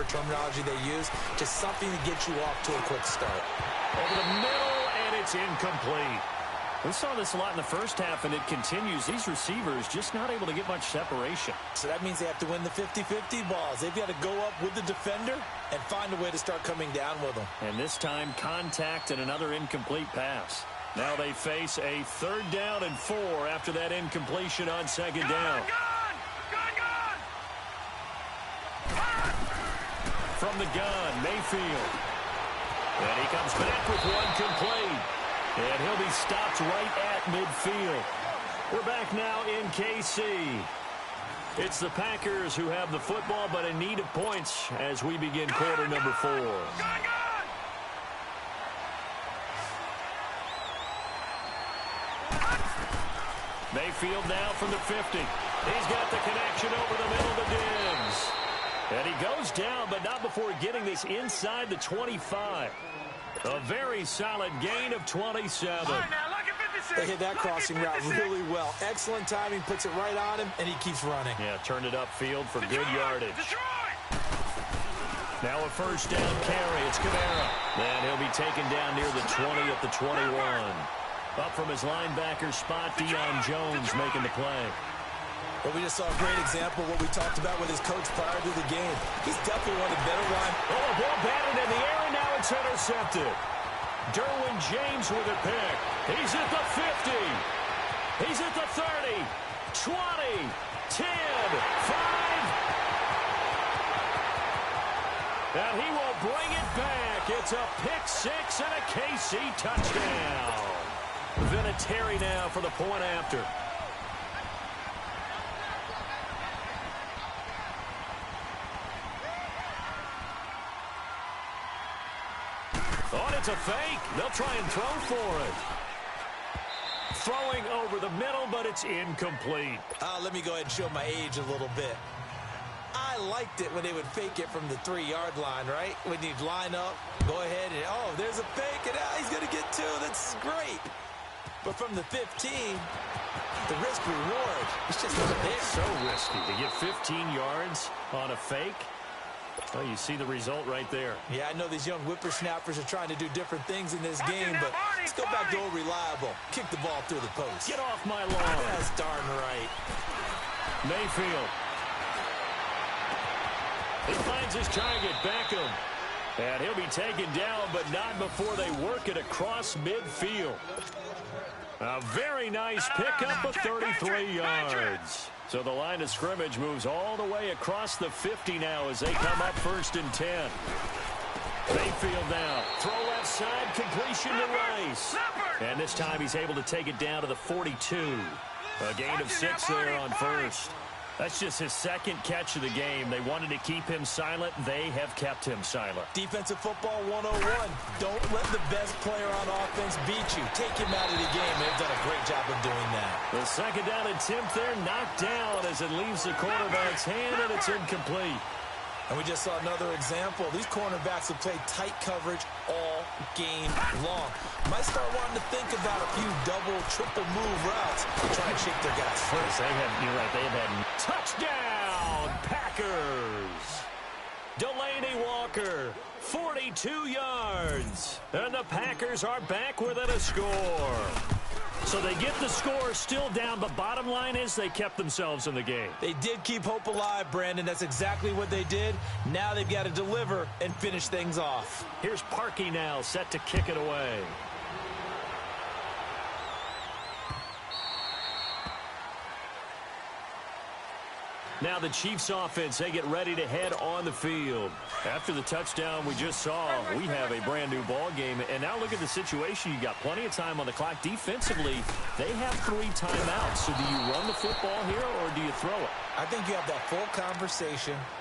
terminology they use. Just something to get you off to a quick start. Over the middle, and it's incomplete. We saw this a lot in the first half, and it continues. These receivers just not able to get much separation. So that means they have to win the 50-50 balls. They've got to go up with the defender and find a way to start coming down with them. And this time, contact and another incomplete pass. Now they face a 3rd down and 4 after that incompletion on second down. From the gun, Mayfield. And he comes back with one complete. And he'll be stopped right at midfield. We're back now in KC. It's the Packers who have the football, but in need of points as we begin quarter number 4. Mayfield now from the 50. He's got the connection over the middle to Diggs. And he goes down, but not before getting this inside the 25. A very solid gain of 27. They hit that crossing route really well. Excellent timing, puts it right on him, and he keeps running. Yeah, turned it upfield for good yardage. Now a first down carry. It's Kamara. And he'll be taken down near the 20 at the 21. Up from his linebacker spot, Deion Jones making the play. Well, we just saw a great example of what we talked about with his coach prior to the game. He's definitely one of the better line. Oh, a ball batted in the air, and now it's intercepted. Derwin James with a pick. He's at the 50. He's at the 30, 20, 10, 5. And he will bring it back. It's a pick 6 and a KC touchdown. Vinatieri now for the point after. Oh, it's a fake. They'll try and throw for it. Throwing over the middle, but it's incomplete. Let me go ahead and show my age a little bit. I liked it when they would fake it from the 3-yard line, right? When you'd line up, go ahead, and, oh, there's a fake, and he's going to get 2. That's great. But from the 15, the risk-reward, it's just not there. So risky to get 15 yards on a fake. Well, you see the result right there. Yeah, I know these young whippersnappers are trying to do different things in this game, but let's go back to old reliable. Kick the ball through the post. Get off my lawn. That's darn right. Mayfield. He finds his target, Beckham. And he'll be taken down, but not before they work it across midfield. A very nice pickup of 33 yards. So the line of scrimmage moves all the way across the 50 now as they come up 1st and 10. Mayfield now. Throw left side, completion to Rice. And this time he's able to take it down to the 42. A gain of 6 there on 1st. That's just his 2nd catch of the game. They wanted to keep him silent. They have kept him silent. Defensive football 101. Don't let the best player on offense beat you. Take him out of the game. They've done a great job of doing that. The 2nd down attempt there knocked down as it leaves the quarterback's hand, and it's incomplete. And we just saw another example. These cornerbacks have played tight coverage all game long. Might start wanting to think about a few double, triple move routes to try and shake their guys first. You're right, they've had touchdown, Packers. Delaney Walker, 42 yards. And the Packers are back within a score. So they get the score still down, but bottom line is they kept themselves in the game. They did keep hope alive, Brandon. That's exactly what they did. Now they've got to deliver and finish things off. Here's Parkey now, set to kick it away. Now the Chiefs offense, they get ready to head on the field. After the touchdown we just saw, we have a brand new ball game. And now look at the situation. You got plenty of time on the clock. Defensively, they have 3 timeouts. So do you run the football here or do you throw it? I think you have that full conversation